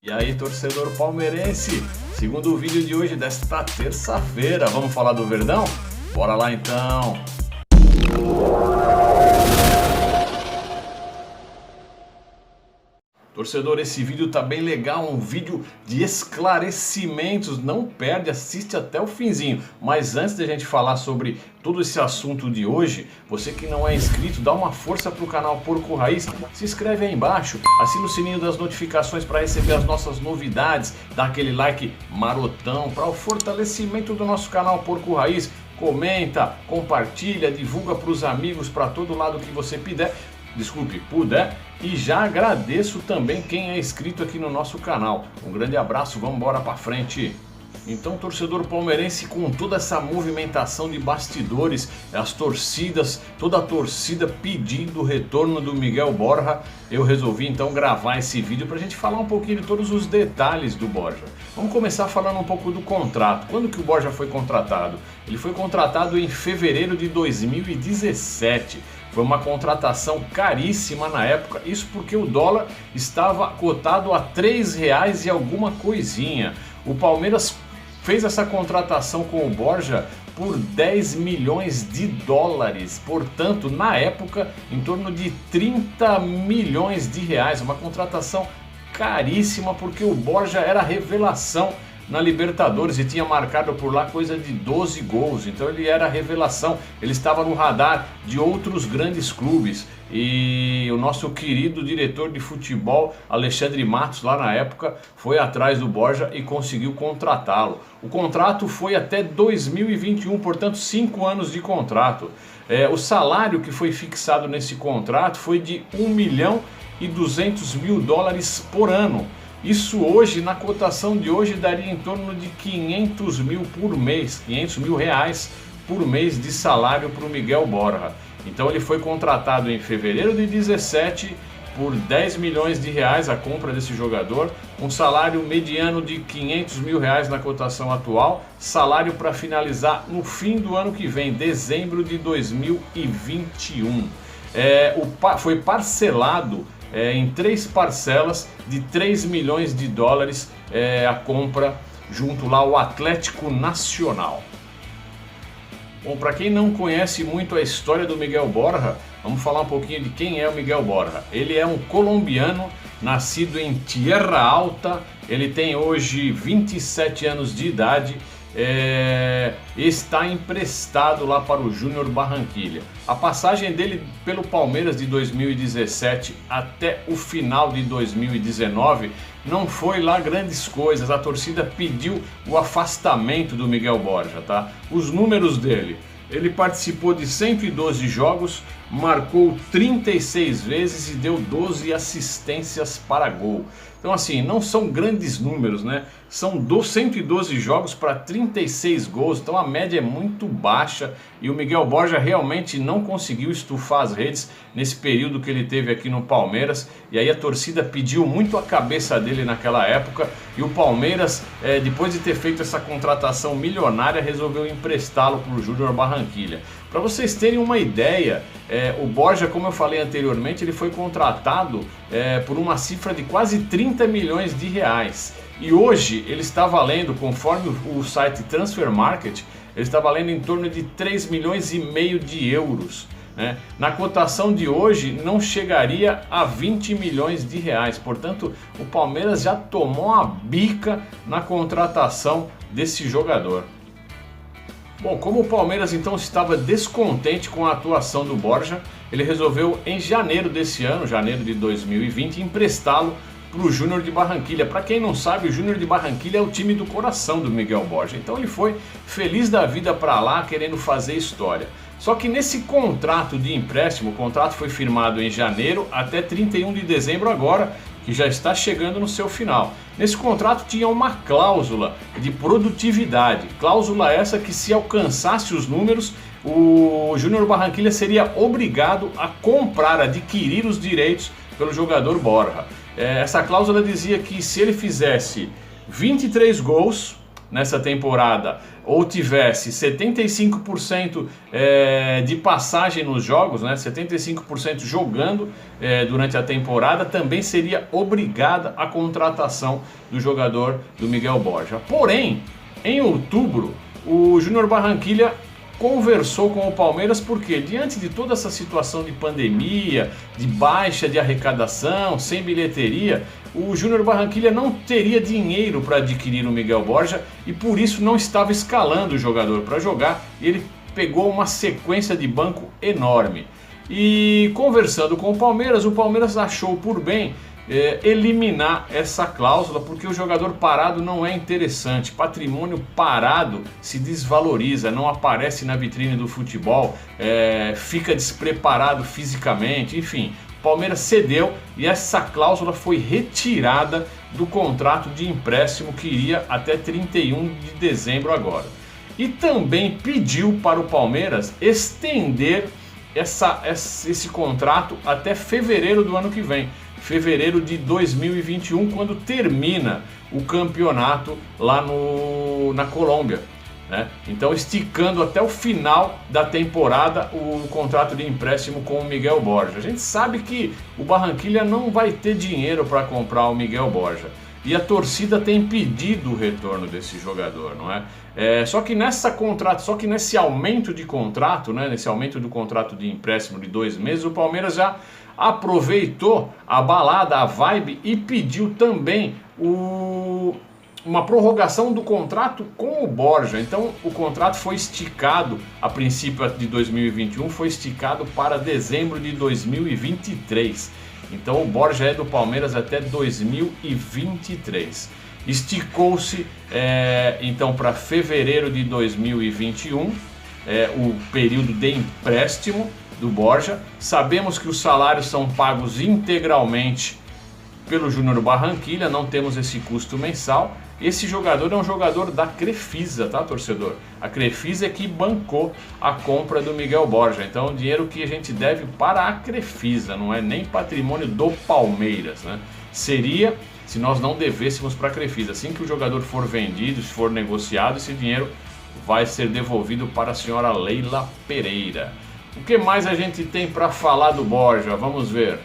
E aí, torcedor palmeirense, segundo o vídeo de hoje desta terça-feira, vamos falar do Verdão? Bora lá então! Torcedor, esse vídeo tá bem legal, um vídeo de esclarecimentos, não perde, assiste até o finzinho. Mas antes da gente falar sobre todo esse assunto de hoje, você que não é inscrito, dá uma força pro canal Porco Raiz, se inscreve aí embaixo, assina o sininho das notificações para receber as nossas novidades, dá aquele like marotão para o fortalecimento do nosso canal Porco Raiz, comenta, compartilha, divulga para os amigos, para todo lado que você puder. E já agradeço também quem é inscrito aqui no nosso canal. Um grande abraço, vamos embora pra frente. Então, torcedor palmeirense, com toda essa movimentação de bastidores, as torcidas, toda a torcida pedindo o retorno do Miguel Borja, eu resolvi então gravar esse vídeo pra gente falar um pouquinho de todos os detalhes do Borja. Vamos começar falando um pouco do contrato. Quando que o Borja foi contratado? Ele foi contratado em fevereiro de 2017. Foi uma contratação caríssima na época, isso porque o dólar estava cotado a R$3 e alguma coisinha. O Palmeiras fez essa contratação com o Borja por 10 milhões de dólares, portanto, na época, em torno de 30 milhões de reais. Uma contratação caríssima porque o Borja era revelação na Libertadores e tinha marcado por lá coisa de 12 gols, então ele era revelação, ele estava no radar de outros grandes clubes e o nosso querido diretor de futebol, Alexandre Matos, lá na época, foi atrás do Borja e conseguiu contratá-lo. O contrato foi até 2021, portanto 5 anos de contrato. O salário que foi fixado nesse contrato foi de $1.200.000 por ano. Isso hoje, na cotação de hoje, daria em torno de 500 mil por mês, 500 mil reais por mês de salário para o Miguel Borja. Então ele foi contratado em fevereiro de 2017 por 10 milhões de reais a compra desse jogador, um salário mediano de 500 mil reais na cotação atual, salário para finalizar no fim do ano que vem, dezembro de 2021. Foi parcelado em 3 parcelas de 3 milhões de dólares a compra junto lá ao Atlético Nacional. Bom, para quem não conhece muito a história do Miguel Borja, vamos falar um pouquinho de quem é o Miguel Borja. Ele é um colombiano, nascido em Tierra Alta, ele tem hoje 27 anos de idade, está emprestado lá para o Junior Barranquilla. A passagem dele pelo Palmeiras de 2017 até o final de 2019 não foi lá grandes coisas, a torcida pediu o afastamento do Miguel Borja, tá? Os números dele: ele participou de 112 jogos, marcou 36 vezes e deu 12 assistências para gol. Então assim, não são grandes números, né? São 112 jogos para 36 gols, então a média é muito baixa e o Miguel Borja realmente não conseguiu estufar as redes nesse período que ele teve aqui no Palmeiras. E aí a torcida pediu muito a cabeça dele naquela época e o Palmeiras, depois de ter feito essa contratação milionária, resolveu emprestá-lo para o Junior Barranquilla. Para vocês terem uma ideia, o Borja, como eu falei anteriormente, ele foi contratado por uma cifra de quase 30 milhões de reais. E hoje ele está valendo, conforme o site Transfer Market, ele está valendo em torno de 3 milhões e meio de euros. Né? Na cotação de hoje não chegaria a 20 milhões de reais. Portanto, o Palmeiras já tomou uma bica na contratação desse jogador. Bom, como o Palmeiras então estava descontente com a atuação do Borja, ele resolveu em janeiro desse ano, janeiro de 2020, emprestá-lo para o Junior de Barranquilla. Para quem não sabe, o Junior de Barranquilla é o time do coração do Miguel Borja. Então ele foi feliz da vida para lá, querendo fazer história. Só que nesse contrato de empréstimo, o contrato foi firmado em janeiro até 31 de dezembro agora, que já está chegando no seu final. Nesse contrato tinha uma cláusula de produtividade, cláusula essa que, se alcançasse os números, o Junior Barranquilla seria obrigado a comprar, adquirir os direitos pelo jogador Borja. Essa cláusula dizia que se ele fizesse 23 gols nessa temporada ou tivesse 75% de passagem nos jogos, né, 75% jogando durante a temporada, também seria obrigada a contratação do jogador do Miguel Borja. Porém, em outubro, o Júnior Barranquilla conversou com o Palmeiras porque, diante de toda essa situação de pandemia, de baixa de arrecadação, sem bilheteria, o Júnior Barranquilla não teria dinheiro para adquirir o Miguel Borja e por isso não estava escalando o jogador para jogar. Ele pegou uma sequência de banco enorme. E conversando com o Palmeiras achou por bem eliminar essa cláusula, porque o jogador parado não é interessante. Patrimônio parado se desvaloriza, não aparece na vitrine do futebol, fica despreparado fisicamente, enfim. O Palmeiras cedeu e essa cláusula foi retirada do contrato de empréstimo que iria até 31 de dezembro agora. E também pediu para o Palmeiras estender esse contrato até fevereiro do ano que vem. Fevereiro de 2021, quando termina o campeonato lá na Colômbia, né? Então, esticando até o final da temporada o contrato de empréstimo com o Miguel Borja. A gente sabe que o Barranquilla não vai ter dinheiro para comprar o Miguel Borja. E a torcida tem pedido o retorno desse jogador, não é? Só que nesse aumento de contrato, né, nesse aumento do contrato de empréstimo de 2 meses, o Palmeiras já aproveitou a balada, a vibe e pediu também uma prorrogação do contrato com o Borja. Então o contrato foi esticado, a princípio de 2021, foi esticado para dezembro de 2023. Então o Borja é do Palmeiras até 2023. Esticou-se então para fevereiro de 2021, o período de empréstimo do Borja. Sabemos que os salários são pagos integralmente pelo Júnior Barranquilla, não temos esse custo mensal. Esse jogador é um jogador da Crefisa, tá, torcedor? A Crefisa é que bancou a compra do Miguel Borja. Então, o dinheiro que a gente deve para a Crefisa, não é nem patrimônio do Palmeiras, né? Seria se nós não devêssemos para a Crefisa. Assim que o jogador for vendido, se for negociado, esse dinheiro vai ser devolvido para a senhora Leila Pereira. O que mais a gente tem para falar do Borja? Vamos ver.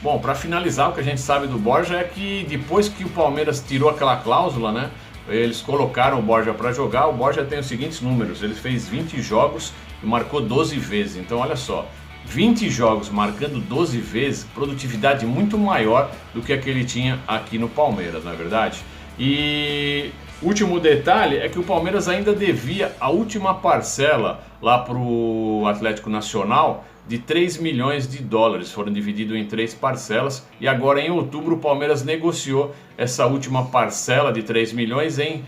Bom, para finalizar, o que a gente sabe do Borja é que depois que o Palmeiras tirou aquela cláusula, né, eles colocaram o Borja para jogar. O Borja tem os seguintes números: ele fez 20 jogos e marcou 12 vezes. Então olha só, 20 jogos marcando 12 vezes, produtividade muito maior do que a que ele tinha aqui no Palmeiras, não é verdade? E último detalhe é que o Palmeiras ainda devia a última parcela lá para o Atlético Nacional de 3 milhões de dólares, foram divididos em 3 parcelas e agora em outubro o Palmeiras negociou essa última parcela de 3 milhões em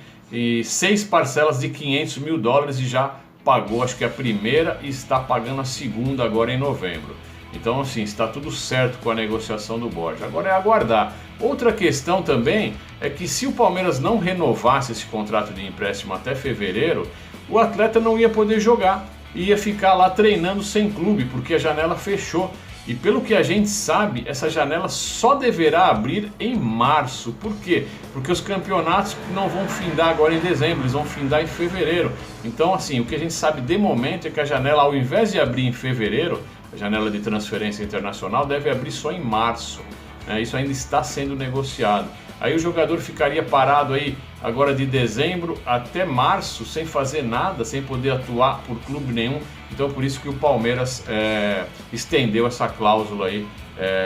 6 parcelas de 500 mil dólares e já pagou acho que a primeira e está pagando a segunda agora em novembro. Então assim, está tudo certo com a negociação do Borja, agora é aguardar. Outra questão também é que se o Palmeiras não renovasse esse contrato de empréstimo até fevereiro, o atleta não ia poder jogar, ia ficar lá treinando sem clube, porque a janela fechou. E pelo que a gente sabe, essa janela só deverá abrir em março. Por quê? Porque os campeonatos não vão findar agora em dezembro, eles vão findar em fevereiro. Então assim, o que a gente sabe de momento é que a janela, ao invés de abrir em fevereiro, a janela de transferência internacional deve abrir só em março. Isso ainda está sendo negociado. Aí o jogador ficaria parado aí agora de dezembro até março sem fazer nada, sem poder atuar por clube nenhum. Então por isso que o Palmeiras estendeu essa cláusula aí,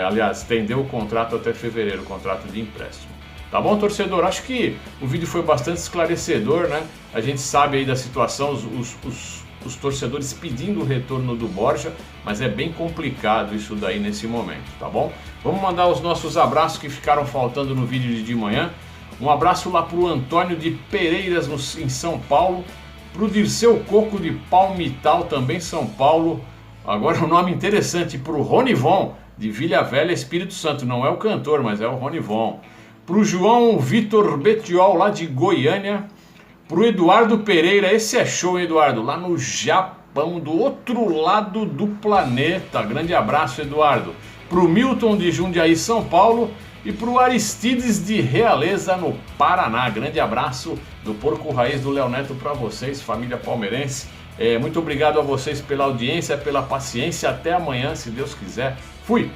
aliás, estendeu o contrato até fevereiro, o contrato de empréstimo. Tá bom, torcedor? Acho que o vídeo foi bastante esclarecedor, né? A gente sabe aí da situação, os torcedores pedindo o retorno do Borja, mas é bem complicado isso daí nesse momento, tá bom? Vamos mandar os nossos abraços que ficaram faltando no vídeo de manhã. Um abraço lá pro Antônio de Pereiras em São Paulo, pro Dirceu Coco de Palmital, também São Paulo. Agora um nome interessante, pro Ronivon de Vila Velha, Espírito Santo, não é o cantor, mas é o Ronivon. Pro João Vitor Betiol lá de Goiânia. Pro Eduardo Pereira, esse é show, Eduardo, lá no Japão, do outro lado do planeta. Grande abraço, Eduardo. Pro Milton de Jundiaí, São Paulo. e para o Aristides de Realeza, no Paraná. Grande abraço do Porco Raiz do Léo Neto para vocês, família palmeirense. Muito obrigado a vocês pela audiência, pela paciência. Até amanhã, se Deus quiser. Fui!